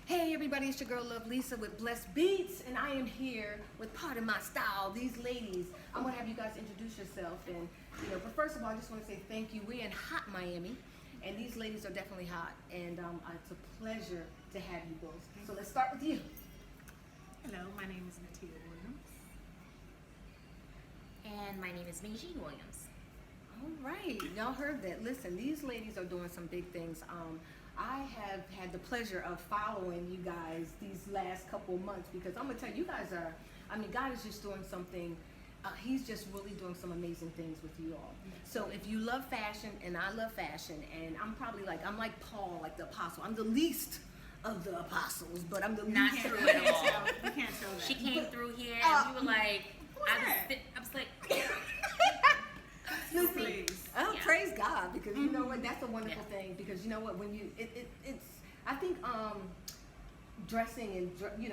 Hey everybody, it's your girl Love Lisa with Blessed Beats, and I am here with part of my style, these ladies. I'm gonna have you guys introduce yourself, and but first of all, I just want to say thank you. We're in hot Miami, and these ladies are definitely hot, and it's a pleasure to have you both. So let's start with you. Hello, my name is Natia Williams. And my name is Meijin Williams. All right, y'all heard that. Listen, these ladies are doing some big things. I have had the pleasure of following you guys these last couple of months because I'm gonna tell you, guys are, God is just doing something. He's just really doing some amazing things with you all. So if you love fashion, and I love fashion, and I'm like Paul, like the apostle. I'm the least of the apostles, but I'm the Not least. true at all. You can't tell that. She came through here and we were like, I was like, Please. Oh, Yeah. praise God, because you know what, that's a wonderful thing, because you know what, when you it's I think dressing and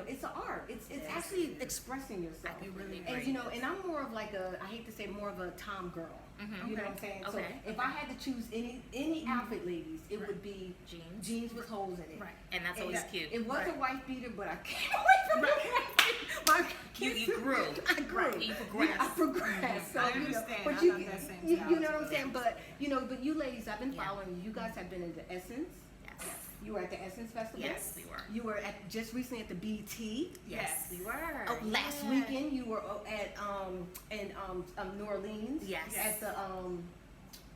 it's an art. It's actually expressing yourself. I can really And agree. and I'm more of like I hate to say, more of a Tom girl. Mhm. You know what I'm saying? Okay. So if I had to choose any outfit, ladies, it would be Jeans. with holes in it. Right. And that's always cute. It was a Right. wife beater, but I can't away from it. You grew. I grew. You progressed. I progressed. So, I understand. But I you, love that same you style know what too. I'm saying? But but you ladies, I've been Yeah. following you. You guys have been in the Essence. Yes. You were at the Essence Festival. Yes, we were. You were at just recently at the BT. Yes, we were. Oh, last weekend you were at in New Orleans. Yes. At the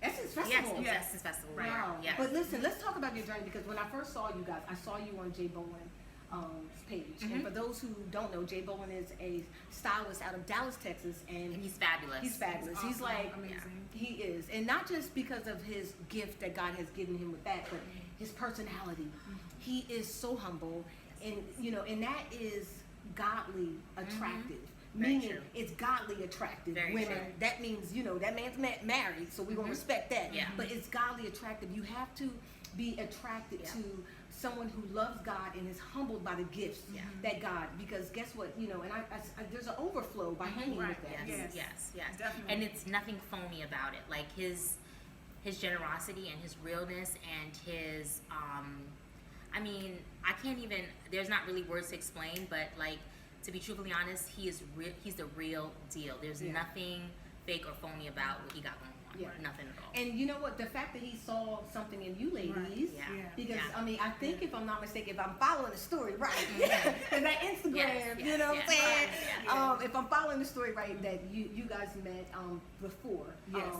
Essence Yes, Festival. yes. Essence Festival. Right. Wow. Yes. But listen, let's talk about your journey, because when I first saw you guys, I saw you on Jay Bowen page. And for those who don't know, Jay Bowen is a stylist out of Dallas, Texas, and And he's fabulous. he's fabulous. He's Awesome. like Amazing. he is, and not just because of his gift that God has given him with that, but his personality. He is so humble, and and that is godly attractive. Very Meaning true. it's godly attractive Very women. true. That means that man's married, so we're gonna respect that. Yeah. But it's godly attractive. You have to be attracted Yeah. to someone who loves God and is humbled by the gifts that God. Because guess what? And there's an overflow by hanging Right. with that. Yes, Yes. yes, yes. Definitely. And it's nothing phony about it. Like his generosity and his realness and his I can't even, there's not really words to explain, but like, to be truthfully honest, he's the real deal. There's Yeah. nothing fake or phony about what he got going on. Yeah. Nothing at all. And you know what? The fact that he saw something in you ladies, Yeah. Yeah. because Yeah. I think if I'm not mistaken, if I'm following the story right, and that Instagram, Yes, you know what I'm yes, saying? yes. If I'm following the story right, that you guys met before. Yes.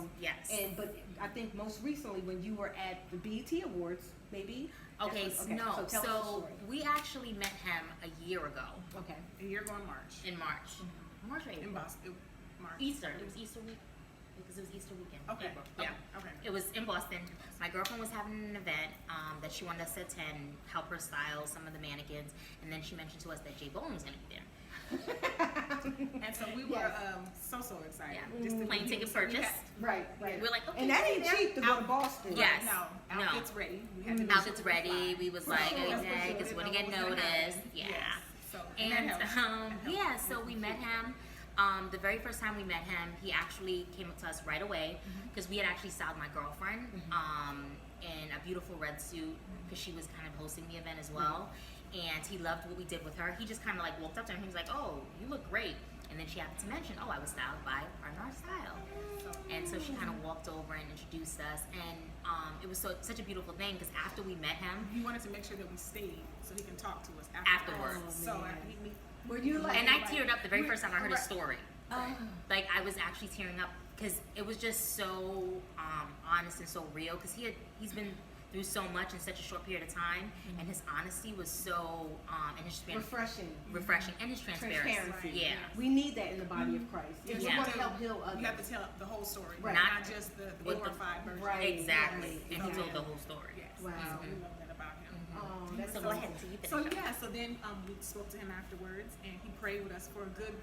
Yes. But I think most recently when you were at the BET Awards, maybe. Okay, That's what- no. So tell us the So story. we actually met him a year ago Okay. And you're going March. in March. March or In April? Boston. March. Easter. It was Easter week because it was Easter weekend. Okay. April. Okay. Yeah. Okay. It was in Boston. My girlfriend was having an event that she wanted us to attend, help her style some of the mannequins, and then she mentioned to us that Jay Bowen was going to be there. And so we were so excited. Yeah. Just to Plane be here. ticket So we purchase. had- Right. We're like, okay, And that ain't we'll be cheap to go to Boston. Yes. No. No. Outfits ready. We had to do Outfits super ready. fly. We was For like, sure, okay, that's for sure. because we're Didn't gonna get know what was gonna noticed. happen. Yeah. Yes. So And that helped. That yeah, helped. so we met him. The very first time we met him, he actually came up to us right away because we had actually styled my girlfriend in a beautiful red suit because she was kind of hosting the event as well. And he loved what we did with her. He just kind of like walked up to her and he was like, "Oh, you look great." And then she happened to mention, "Oh, I was styled by Arnard Style." And so she kind of walked over and introduced us, and it was such a beautiful thing because after we met him, He wanted to make sure that we stayed so he can talk to us Afterwards. Oh, So man. after we Were you like? and I teared up the very first time I heard his story. Oh. Like I was actually tearing up because it was just so honest and so real because he's been through so much in such a short period of time, and his honesty was so and his refreshing and his transparency. Yeah. We need that in the body of Christ. If Yeah. we want to help heal others. You have to tell the whole story, Right. not just the With the- glorified version. Right. Exactly. Yes. And he Yeah. told the whole story. Yes. Wow. So we love that about him. Oh, that's So so go ahead. So you finish So up. yeah, so then we spoke to him afterwards, and he prayed with us for a good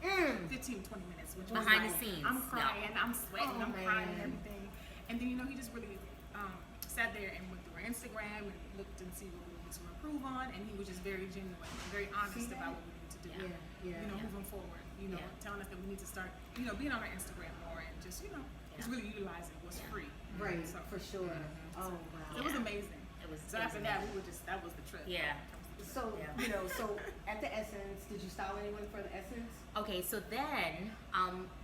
15-20 minutes, which was Behind the like, scenes. I'm crying, I'm sweating, Oh, I'm crying, and man. everything. And then he just really sat there and went through our Instagram and looked and see what we needed to improve on, and he was just very genuine, and very honest See about that? what we need to do. Yeah, yeah. Moving forward, Yeah. telling us that we need to start, being on our Instagram more and just, just really utilizing what's free. Right, So for sure. Oh, wow. it was amazing. It was So after amazing. that, that was the trip. Yeah. So, Yeah. you know, so at the Essence, did you style anyone for the Essence? Okay, so then,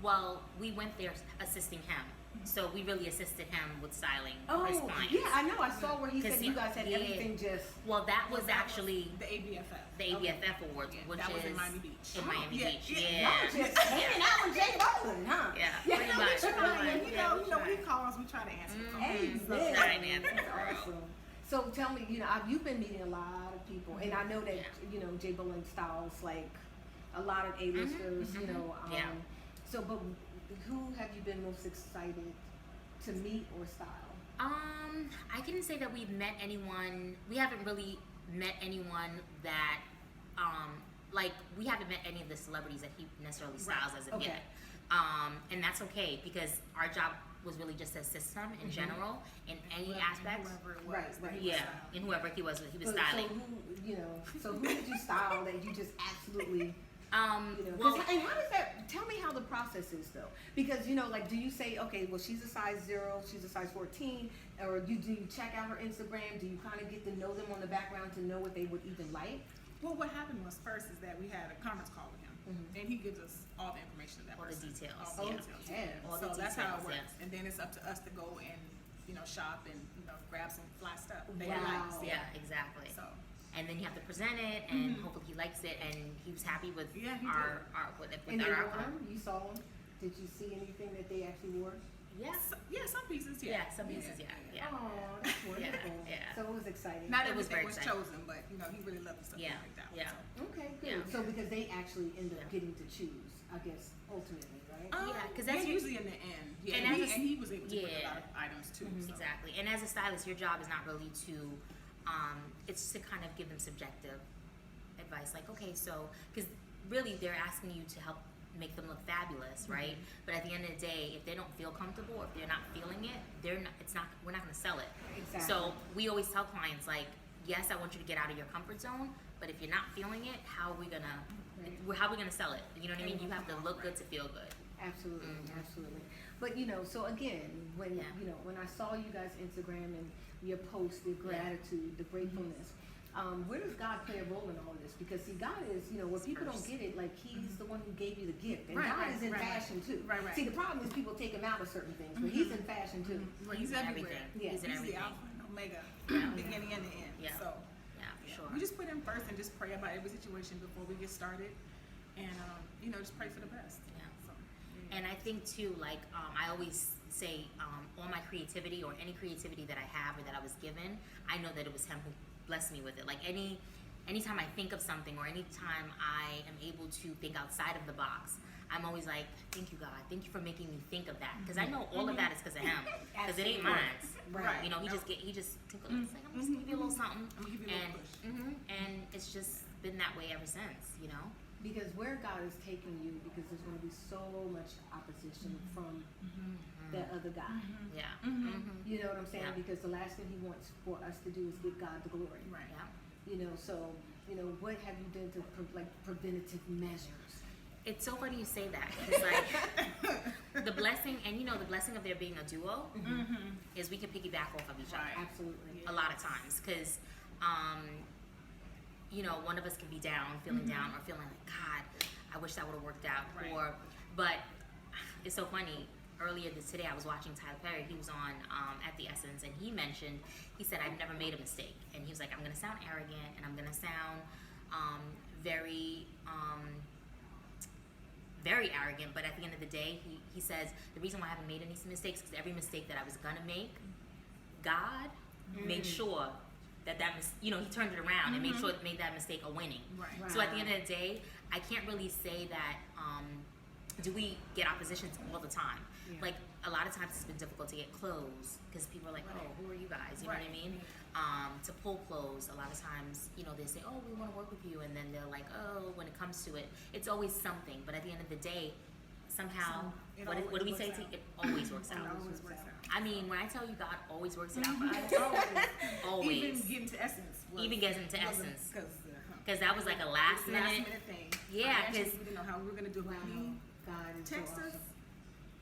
well, we went there assisting him. So we really assisted him with styling his Oh, clients. yeah, I know. I saw where he 'Cause said you guys had yeah. everything just. Well, that was Well, that actually the ABFF. the ABFF Awards, Yeah, which that was is in Miami Beach. In Miami Yeah, Beach, yeah. yeah. Y'all just hanging out with Jay Rowland, huh? Yeah, Yeah, pretty we much. try, pretty And much. you Yeah, know, we you know, try. we call us, we try to answer. Amen. Right, Nancy, That's for real. awesome. So tell me, you know, you've been meeting a lot of people, and I know that you know Jay Bowen styles like a lot of A-listers. You know, Yeah. So, but who have you been most excited to meet or style? I couldn't say that we've met anyone. We haven't really met anyone that, like, we haven't met any of the celebrities that he necessarily styles as of Okay. yet. And that's okay because our job was really just to assist him in general in any aspect. Whoever it was. Right, that right. he was Yeah, styling. and whoever he was styling. So who, you know, so who did you style that you just absolutely, you know? Well, And how does that? Tell me how the process is though, because you know, like, do you say, okay, well, she's a size 0, she's a size 14, or do you check out her Instagram? Do you kind of get to know them on the background to know what they would even like? Well, what happened was first is that we had a conference call with him, and he gives us all the information of that All the person. details, All the yeah. details. Okay. All So the that's how it details, works. yeah. And then it's up to us to go and, you know, shop and, you know, grab some fly stuff that he Wow. likes. Yeah, exactly. So, And then you have to present it, and hopefully he likes it, and he was happy with Yeah, he our with And they our wore outcome. them? You saw them? Did you see anything that they actually wore? Yes. yeah, some pieces, Yeah, some pieces, yeah. Oh, that's wonderful. yeah. So it was exciting. Not It was everything very was exciting. chosen, but, you know, he really loved the stuff Yeah, like that. yeah. So. Okay, good. Yeah. So because they actually end up Yeah. getting to choose, I guess, ultimately, right? Yeah, 'cause that's yeah, your- usually in the end. Yeah, and and, as a- he was able to pick a yeah. lot of items too. So. Exactly. And as a stylist, your job is not really to, it's to kind of give them subjective advice. Like, okay, so, because really they're asking you to help make them look fabulous, right? But at the end of the day, if they don't feel comfortable or if they're not feeling it, we're not going to sell it. Exactly. So we always tell clients, like, yes, I want you to get out of your comfort zone, but if you're not feeling it, how are we going to sell it? You know what I mean? You have to look good to feel good. Absolutely, absolutely. But you know, so again, when Yeah. you know, when I saw you guys Instagram and your post, the gratitude, the gratefulness, where does God play a role in all of this? Because see, God is, you know, where people don't get it, like He's the one who gave you the gift, and Right, God right, is in right, fashion too. Right, right. See, the problem is people take Him out of certain things, but He's in fashion too. Well, he's in everywhere. everything. Yeah. He's in He's the everything. alpha and omega, beginning and the end. Yeah. So Yeah, for sure. we just put him first and just pray about every situation before we get started, and you know, just pray for the best. Yeah. So, And I think too, like, I always say, all my creativity or any creativity that I have or that I was given, I know that it was Him who blessed me with it. Like anytime I think of something or anytime I am able to think outside of the box, I'm always like, thank you, God. Thank you for making me think of that. Because I know all of that is because of Him. Because it ain't mine. Right. You know, he just tickles. It's like, I'm just gonna give you a little something. I'm gonna give you a little push. And it's just been that way ever since, you know? Because where God is taking you, because there's going to be so much opposition from that other guy. Yeah. You know what I'm saying? Yeah. Because the last thing He wants for us to do is give God the glory. right. Yeah. You know, so you know, what have you done to preventative measures? It's so funny you say that because like the blessing, and you know, the blessing of there being a duo is we can piggyback off of each other Right. Absolutely. a lot of times because you know, one of us can be down, feeling down, or feeling like, God, I wish that would have worked out. Right. But it's so funny. Earlier today, I was watching Tyler Perry. He was on at the Essence, and he said, I've never made a mistake. And he was like, I'm going to sound arrogant, and I'm going to sound very arrogant. But at the end of the day, he says, the reason why I haven't made any mistakes is because every mistake that I was going to make, God made sure that he turned it around and made that mistake a winning. Right. So at the end of the day, I can't really say that, do we get oppositions all the time? Yeah. Like, a lot of times it's been difficult to get clothes because people are like, oh, who are you guys? You know what I mean? To pull clothes, a lot of times, you know, they say, oh, we want to work with you. And then they're like, oh, when it comes to it, it's always something. But at the end of the day, somehow, It what do always we works say? out. It always works out. It always works out. I mean, when I tell you God always works it out for us, always. Even getting to Essence. Even getting to Essence. Because that was like a last minute thing. Yeah, Financially, 'cause- we didn't know how we were gonna do it. Wow. He God is so text us. awesome.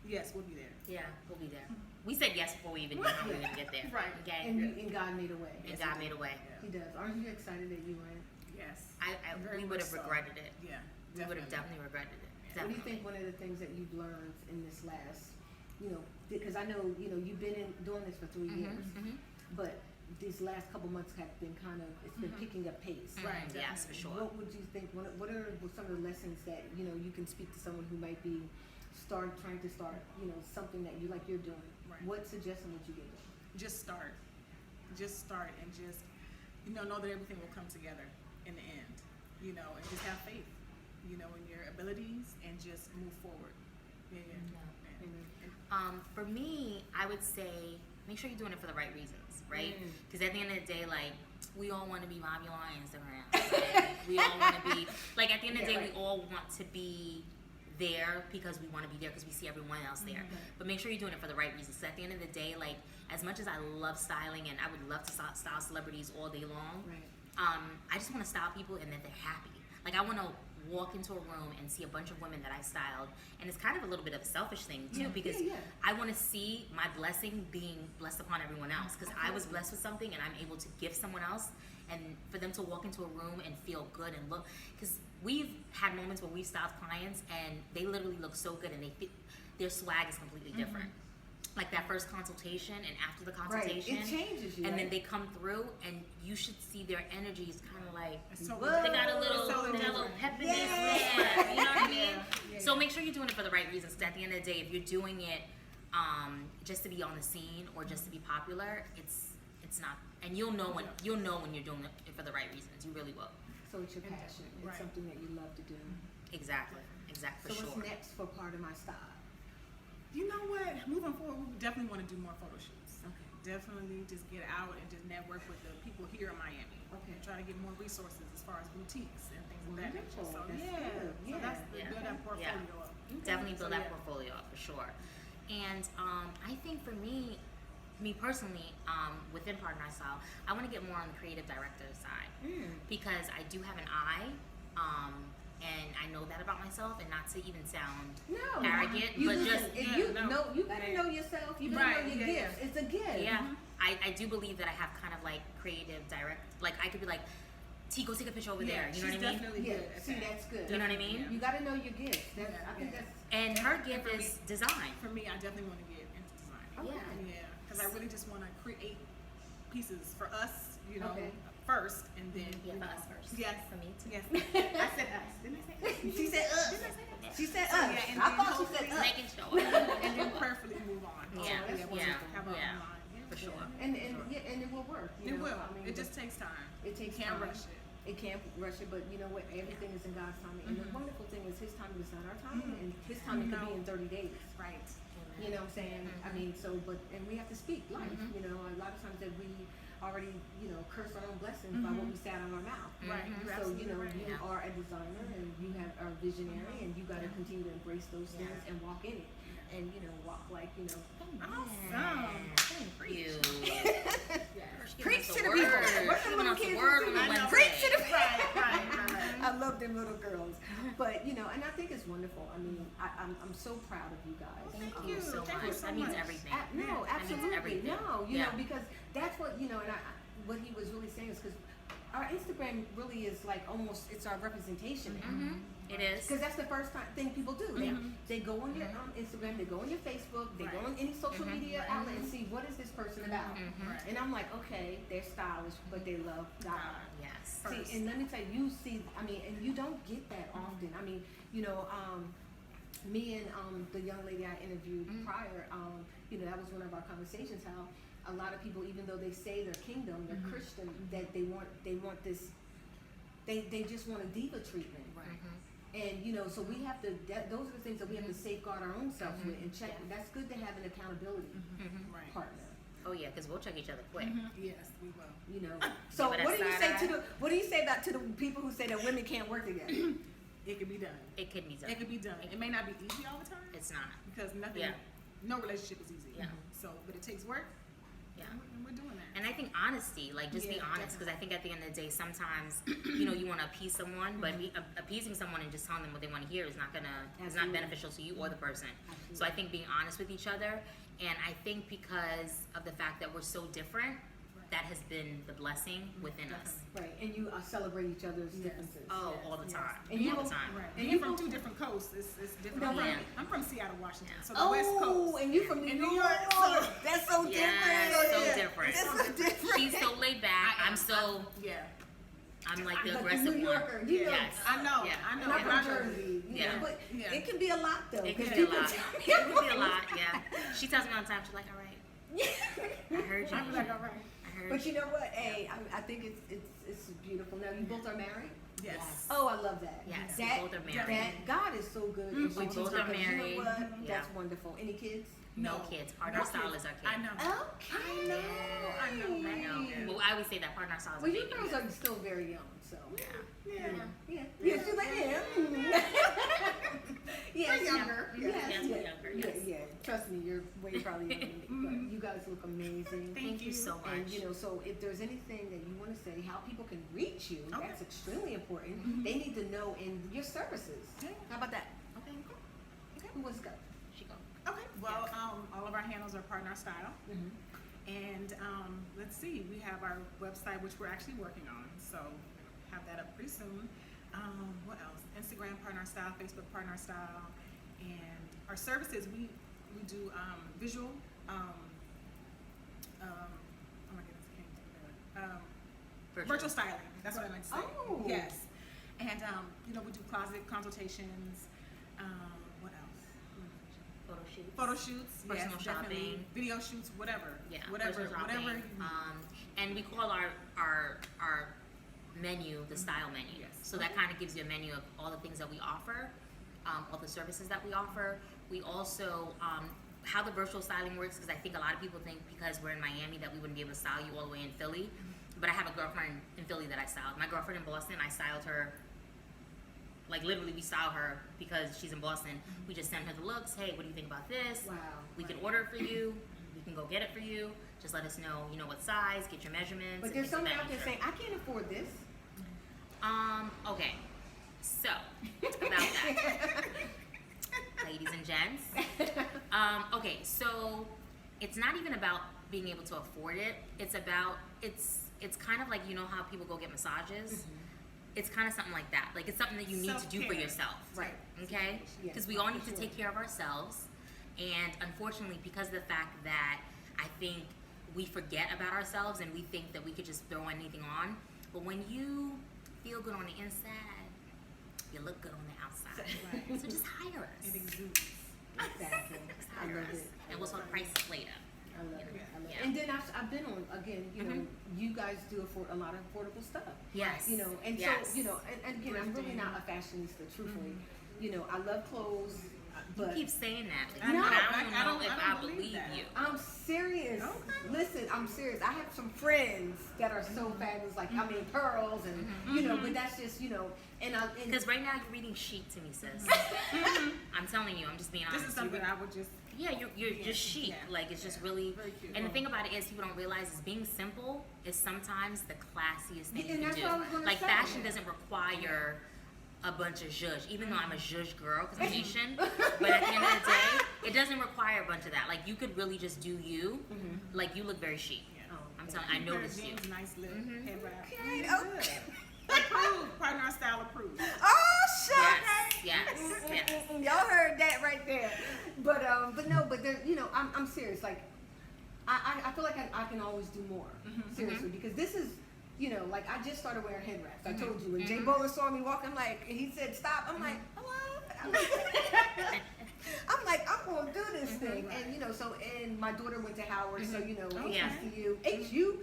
Yes, we'll be there. Yeah, we'll be there. We said yes before we even knew how we were gonna get there. Right. Okay. And God made a way. And God made a way. He does. Aren't you excited that you went? Yes. we would have regretted it. Yeah. We would have definitely regretted it. What do you Definitely. think one of the things that you've learned in this last, because I know, you've been doing this for 3 years, but these last couple months have been it's been picking up pace. Right. Yes, for sure. What would you think, what are some of the lessons that, you can speak to someone who might be trying to start, something that you're doing? Right. What suggestion would you give them? Just start and just know that everything will come together in the end, and just have faith, in your abilities and just move forward. Yeah. For me, I would say make sure you're doing it for the right reasons, right? Because at the end of the day, like, we all want to be popular on Instagram. Right? We all want to be, like, at the end of the day, we all want to be there because we want to be there because we see everyone else there. But make sure you're doing it for the right reasons. 'Cause at the end of the day, like, as much as I love styling and I would love to style celebrities all day long, I just want to style people and that they're happy. Like, I want to walk into a room and see a bunch of women that I styled, and it's kind of a little bit of a selfish thing too, because I want to see my blessing being blessed upon everyone else, because I was blessed with something and I'm able to give someone else, and for them to walk into a room and feel good and look, because we've had moments where we've styled clients and they literally look so good and their swag is completely different. Like that first consultation and after the consultation, it changes you, and then they come through and you should see their energies kind of like So they got a little pep in their step, you know what I mean? So make sure you're doing it for the right reasons, because at the end of the day, if you're doing it just to be on the scene or just to be popular, it's not, and you'll know when you're doing it for the right reasons. You really will. So it's your passion. It's something that you love to do. Exactly, for So sure. what's next for Part of My Style? You know what? Moving forward, we definitely want to do more photo shoots. Okay. Definitely just get out and just network with the people here in Miami. Okay. And try to get more resources as far as boutiques and things of that nature. Wonderful. So That's yeah. good. So Yeah. that's build that portfolio up. Definitely build So, that portfolio up for sure. And I think for me personally, within Part of My Style, I want to get more on the creative director side, because I do have an eye, and I know that about myself, and not to even sound arrogant, but just you gotta know yourself. You gotta know your gifts. It's a gift. I do believe that I have kind of like creative like I could be like, T, go take a picture over there. You know what I mean? Definitely good at See, that. that's good. You know what I mean? You gotta know your gifts. I think that's. And her gift is design. For me, I definitely want to get into design. Okay. Yeah, because I really just want to create pieces for us, Okay. first, and then Yeah, for us first. Yes. For me too. Yes. I said us. Didn't I say us? She said us. She said us. Yeah, and I then thought she said hopefully- us. Making sure. And then perfectly move on. Yeah, So, that's we'll wonderful. just have our Yeah. own line. For sure. And it will work. It will. I mean, It just takes time. it takes Can't time. rush it. It can't rush it, but you know what? Everything is in God's timing. And the wonderful thing is His timing is not our timing, and His timing could be in 30 days. Right. You know what I'm saying? I mean, and we have to speak life. You know, a lot of times that we already, curse our own blessings by what we say out of our mouth. Right. You're So, absolutely right. you are a designer and you are a visionary and you got to continue to embrace those things and walk in it. And, walk like, Awesome. Thank you. Preach to the Word. people. What the Giving little us the kids word do? on a Wednesday. Preach to the Right. I love them little girls. But, and I think it's wonderful. I mean, I'm so proud of you guys. Thank Thank you. you so Thank you much. so That means much. everything. No, That means absolutely. everything. No, Yeah. because that's what, what he was really saying is because our Instagram really is like almost, it's our representation now. It is. Because that's the first thing people do. They go on your Instagram, they go on your Facebook, they go on any social media outlet and see what is this person about. Right. And I'm like, okay, they're stylish, but they love God. Yes. First. See, and let me tell you, and you don't get that often. I mean, me and the young lady I interviewed prior, that was one of our conversations, how a lot of people, even though they say they're kingdom, they're Christian, that they want this, they just want a diva treatment. Right. And so we have to. Those are the things that we have to safeguard our own selves with and check. That's good to have an accountability Right. partner. Oh yeah, because we'll check each other quick. Yes, we will. So Give it a what do you side say eye. what do you say about to the people who say that women can't work together? It can be done. It could be done. It can be done. It may not be easy all the time It's not. because no relationship is easy. Yeah. So, but it takes work. Yeah. And we're doing that. And I think honesty, like just be Yeah, honest, because I think at the end of the day, sometimes you want to appease someone, but appeasing someone and just telling them what they want to hear is not Absolutely. beneficial to you or the person. So I think being honest with each other, and I think because of the fact that we're so different, that has been the blessing within us. Right, and you celebrate each other's differences. Oh, Yes, all the yes. time. And you all the both- time. Right. And And you you're from both- two different coasts. It's different. No, I'm, right. I'm from Seattle, Washington, so the Oh, West Coast. and you from New In York. New York, so- That's so different. Yeah, so Yeah. different. That's so different. She's so laid back. I am. I'm so. Yeah. I'm like the But aggressive New one. Yorker, you know, Yes. I know. Yeah. I and know. I'm and I from know. Jersey, you Yeah. know, but Yeah. it can be a lot though. It can 'cause be a people lot. tell me It can be a lot. Yeah. She tells me all the time. She's like, "All right, I heard you. I'm like, all right. I heard But you." you know what? Hey, I think it's beautiful. Now you both are married. Yes. Oh, I love that. Yes, we that, both are married. That God is so good. Mhm. and so We both teachable, are 'cause You married. know what? Yeah. That's wonderful. Any kids? No kids. Partner No style kids. is our kid. I know. Okay. I know. I know. Yeah. Well, I always say that partner style is Well, a you baby. girls are still very young, so. Yeah. Yeah. Yeah. Yes, you're like, yeah. Yes, We're younger. Yes, Yes, we're younger, yes. Yeah, yeah. Trust me, you're way probably younger than me. But you guys look amazing. Thank you so much. And you know, so if there's anything that you want to say, how people can reach you, Okay. that's extremely important. Mhm. They need to know in your services. Yeah. How about that? Okay. Okay. Who wants to go? She go. Okay. Well, all of our handles are Partner Style. Mm-hmm. And let's see, we have our website, which we're actually working on. So have that up pretty soon. What else? Instagram Partner Style, Facebook Partner Style, and our services. We do visual. Oh my goodness, I can't think of it. Virtual styling. That's what I meant to say. Oh. Yes. And we do closet consultations. What else? Photo shoots. Photo shoots, Personal yes, definitely. shopping. Video shoots, whatever. Yeah. Whatever. personal shopping. Whatever. You And we call our menu the style menu. Yes. So that kind of gives you a menu of all the things that we offer, all the services that we offer. We also how the virtual styling works, because I think a lot of people think because we're in Miami that we wouldn't be able to style you all the way in Philly. But I have a girlfriend in Philly that I styled. My girlfriend in Boston, I styled her. Like literally, we style her because she's in Boston. We just send her the looks. Hey, what do you think about this? Wow. We can order it for you. We can go get it for you. Just let us know, what size, get your measurements. But and there's things of someone that out there nature. saying, I can't afford this. Okay. So, about that. Ladies and gents. Okay, so it's not even about being able to afford it. It's about, it's kind of like, how people go get massages? It's kind of something like that. Like, it's something that you need to do for Self-care. yourself. Right. Okay? Yes, Because we all need for to sure. take care of ourselves. And unfortunately, because of the fact that I think we forget about ourselves and we think that we could just throw anything on. But when you feel good on the inside, you look good on the outside. Right. So just hire us. It exudes. Exactly. I Hire love us. it. And we'll talk prices later. I love it. I love Yeah. it. And then I've been on, again, Mhm. you guys do a lot of affordable stuff. Yes. And Yes. so, and again, I'm really not a fashionista, truthfully. I love clothes, You but keep saying that, I know. but I I don't don't- know if I I don't believe believe that. you. I'm serious. Okay. Listen, I'm serious. I have some friends that are so fabulous, like, I mean, pearls and, but that's just, and Because right now you're reading chic to me, sis. I'm telling you, I'm just being honest. This is something I would just. Yeah, you're Yeah, just chic. yeah. Like, it's just really. Very cute. And the thing about it is, people don't realize is being simple is sometimes the classiest thing And you that's can what I do. was gonna Like, say. fashion doesn't require a bunch of zhuzh, even though I'm a zhuzh girl because I'm Asian. But at the end of the day, it doesn't require a bunch of that. Like, you could really just do you. Like, you look very chic. Yeah. I'm telling. I noticed you. Jeans, nice lip, head wrap. Okay, Good. okay. Approved. Partner Style approved. Oh, shucks. Yes, yes. Y'all heard that right there. But there, I'm serious. Like, I feel like I can always do more. Seriously, because this is, like I just started wearing head wraps. I told you when Jay Bowler saw me walking, like he said stop. I'm like, hello. I'm like, I'm gonna do this thing, and so and my daughter went to Howard, so Yeah. HBCU, HU,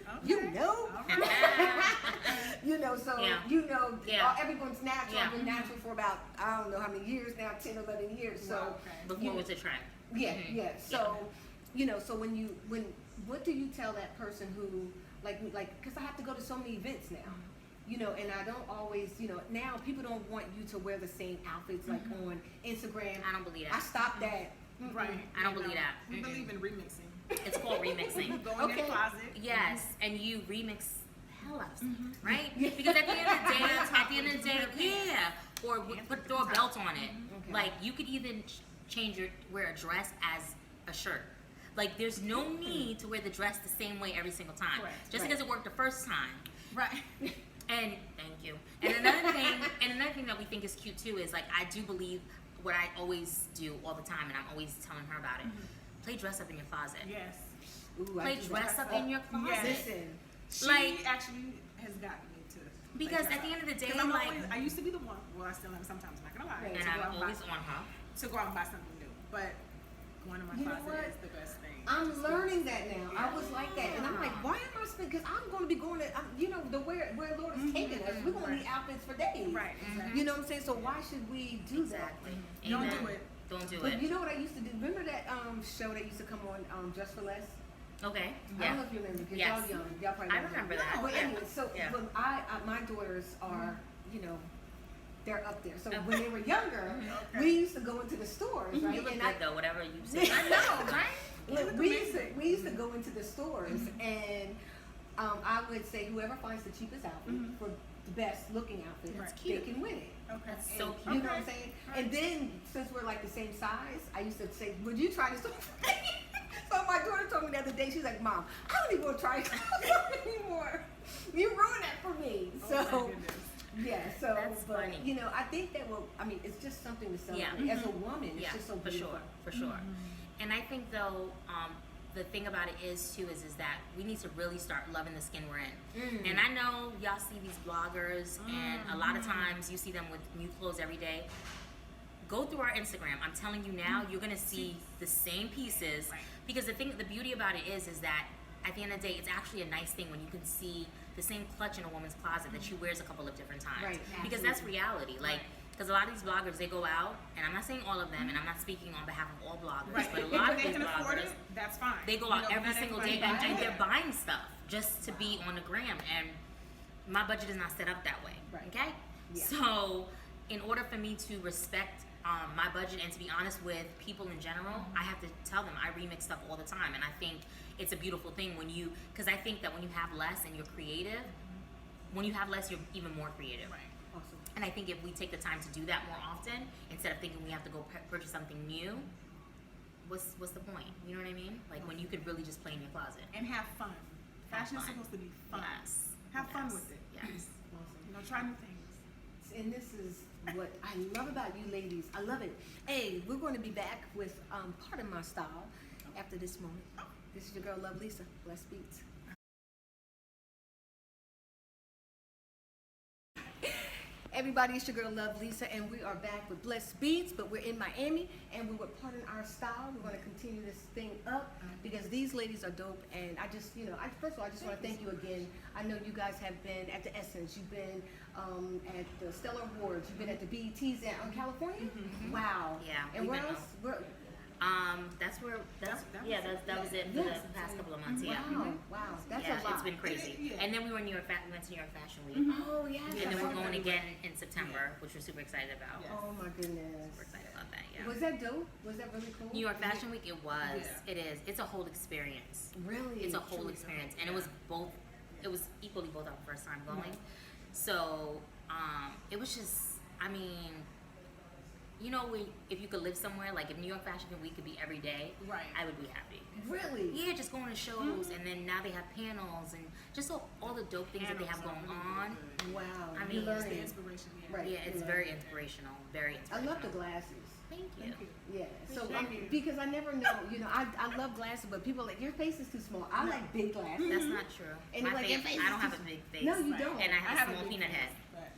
so Yeah. everyone's natural. Yeah. I've been natural for about I don't know how many years now, 10, 11 years. So Okay. Before it was a trend. yeah, So so when what do you tell that person who like because I have to go to so many events now. And I don't always, now people don't want you to wear the same outfits like on Instagram. I don't believe I that. stopped that. Right. I don't You believe know, that. We believe in remixing. It's called remixing. Go in Okay. your closet. Yes, and you remix hell out of something, right? Because at the end of the day, yeah, or throw a belt on it. Okay. Like you could even wear a dress as a shirt. Like, there's no need to wear the dress the same way every single time. Correct. Just Right. because it worked the first time. Right. And thank you. And another thing that we think is cute too is, like, I do believe what I always do all the time, and I'm always telling her about it. Play dress up in your closet. Yes. Ooh, I Play do dress that. up in your closet. Yes. Listen, She Like- actually has gotten me to. Because play at the dress end of the up. day, 'Cause I'm like, always, I used to be the one. Well, I still am sometimes. Not gonna lie. Right. and to go I'm out and always buy, on her. to go out and buy something new, but going to my You know closet what? is the best thing. I'm Just learning that now. I was Yeah. like that, and I'm like, why am I spending? Because I'm going to be going to, you know, the where Lord is taking us. We're going to need outfits for days. Right. Exactly. You know what I'm saying? So why should we do Exactly. that? Don't Amen. do it. Don't do But it. you know what I used to do? Remember that show that used to come on Just for Less? Okay. I don't Yeah. know if you remember, because Yes. y'all young. Y'all probably I don't remember know. that. But Yeah. anyway, so Yeah. when my daughters are, you know, they're up there. So Okay. when they were younger, Okay. we used to go into the stores, right? You look And good though, whatever you say. I know, right? Look, look we used to go into the stores, and I would say whoever finds the cheapest outfit for the best looking outfit, That's they cute. can win it. Okay. That's And so You cute. know what I'm saying? And then since we're like the same size, I used to say, "Would you try this on?" So my daughter told me the other day, she's like, "Mom, I don't even want to try it anymore. You ruined that for me." Oh So. my goodness. Yeah, so That's but, funny. you know, I think that will. I mean, it's just something to celebrate. Yeah. As a woman, it's Yeah, just so for beautiful. sure, for sure. And I think though, the thing about it is too is that we need to really start loving the skin we're in. And I know y'all see these bloggers, and a lot of times you see them with new clothes every day. Go through our Instagram. I'm telling you now, you're gonna see the same pieces. Right. Because the beauty about it is that at the end of the day, it's actually a nice thing when you can see the same clutch in a woman's closet that she wears a couple of different times. Right, Because that's absolutely. reality. Like, because a lot of these bloggers, they go out, and I'm not saying all of them, and I'm not speaking on behalf of all bloggers, Right. but a If lot of they these can afford bloggers, it, that's fine. they go You out know, every not single everybody day, and buys they're it. buying stuff just to be on the gram. And my budget is not set up that way. Right. Okay? Yeah. So, in order for me to respect my budget and to be honest with people in general, I have to tell them I remix stuff all the time. And I think it's a beautiful thing when you, because I think that when you have less and you're creative, when you have less, you're even more creative. Right. Awesome. And I think if we take the time to do that more often, instead of thinking we have to go purchase something new, what's the point? You know what I mean? Like when you could really just play in your closet. And have fun. Fashion is fun. supposed to be fun. Yes. Have fun Yes. with it. Yes. Awesome. You know, try new things. And this is what I love about you ladies. I love it. Hey, we're going to be back with part of my style after this moment. This is your girl, Love Lisa. Bless Beats. Everybody, it's your girl, Love Lisa, and we are back with Bless Beats, but we're in Miami, and we were parting our style. We're going to continue this thing up because these ladies are dope, and I just, you know, first of all, I just want to thank you again. I know you guys have been at the Essence, you've been at the Stellar Awards, you've been at the BETs in California. Wow. Yeah, And we've where been else? Where, That was it for Yeah. the past couple of months. Yeah. wow, that's Yeah, a lot. it's been crazy. Yeah. And then we were in New York. We went to New York Fashion Week, Oh yeah. and then we're going again in September, which we're super excited about. Yeah. Oh my goodness. We're excited about that. Yeah. Was that dope? Was that really cool? New York Fashion Week. It was. Yeah. It is. It's a whole experience. Really? It's a whole experience, and it was both. It was equally both our first time going. So it was just. I mean, you know, if you could live somewhere, like if New York Fashion Week could be every day, Right. I would be happy. Really? Yeah, just going to shows, and then now they have panels and just all the dope things that they have Panels going are on. really good. Wow. I You're mean, It's the learning. inspiration. Yeah. Right. Yeah, it's Yeah. very inspirational. Very I inspirational. love the glasses. Thank you. Thank you. Yeah. So Thank you. because I never know, you know, I love glasses, but people are like your face is too small. I like big glasses. That's not true. And My you're like, face, your face I is don't have too a big face. No, you Right. don't. And I have a small big peanut face, head. but-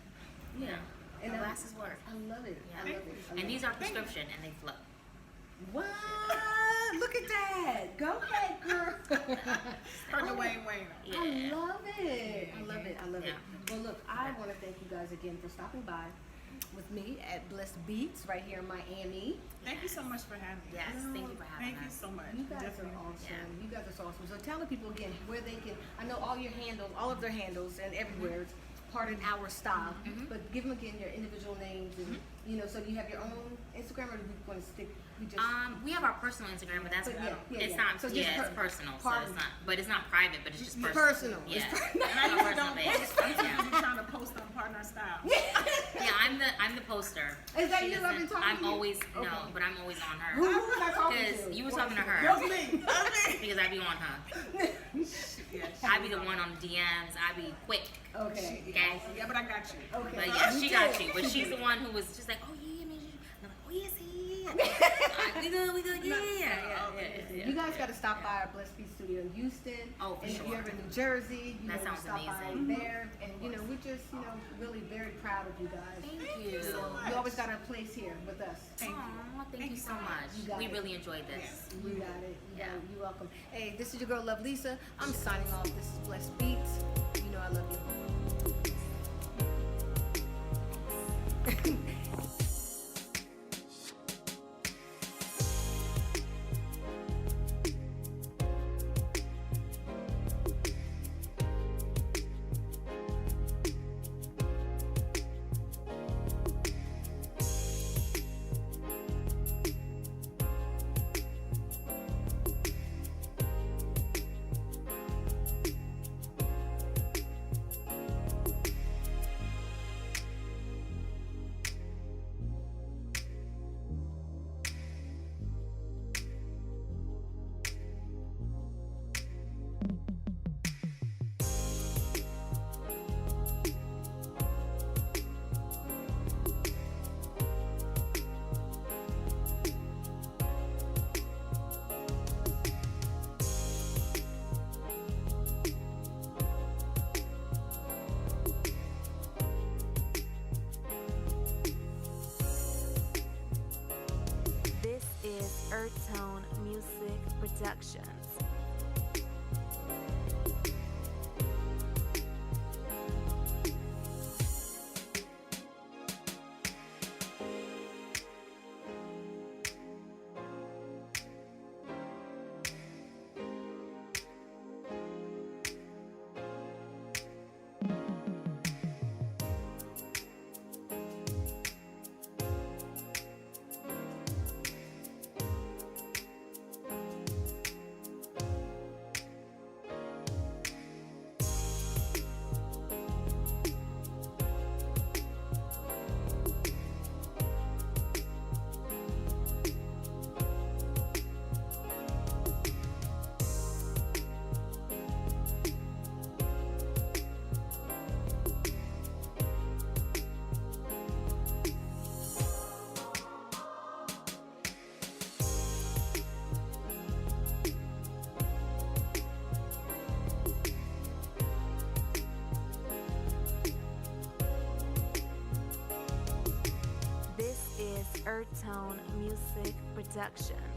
Yeah. And I- glasses work. I love it. Yeah. I love it. I love And these it. are prescription, and they float. What? Look at that. Go ahead, girl. Heard the Wayne Wayne. Yeah. I love it. I love it. I love it. Yeah. Well, look, I want to thank you guys again for stopping by with me at Blessed Beats right here in Miami. Thank you so much for having me. Yes, thank you for having Thank you us. so much. You guys Definitely. are awesome. Yeah. You guys are so awesome. So tell the people again where they can. I know all your handles, all of their handles, and everywhere. It's part of our style. But give them again your individual names, and you know. So you have your own Instagram, or do we want to stick? We just. We have our personal Instagram, but that's But yeah, it's yeah. not. So just it's personal, so part- it's not. But it's not private, but it's just personal. Personal. Yeah. It's And I Our usually personal don't page. post. I'm Yeah. usually trying to post on Partner Style. Yeah, I'm the poster. Is that She you? I've been doesn't- talking I'm to you? always Okay. no, but I'm always on Who her. was I talking to? Because you were talking to her. That was me. because I be on her. Yeah, I be the one on the DMs. I be quick. Okay. Okay. Yeah, but I got you. Okay. But yeah, You she did. got you. But she's the one who was just like, oh yeah, man. I'm like, oh yes, yeah. We good, yeah. You guys got to stop by our Blessed Beat Studio in Houston. Oh, for and if sure. you're ever in New Jersey, you That know, sounds stop by amazing. there. And we're just, really very proud of you guys. Thank you. so much. You always got a place here with us. Thank you. Aw, thank you so much. You got We it. really enjoyed this. Yes. You got it. You got Yeah. it. You're welcome. Hey, this is your girl, Love Lisa. I'm signing off. This is Blessed Beats. You know I love you. This is Earth Tone Music Productions. This is Earth Tone Music Productions.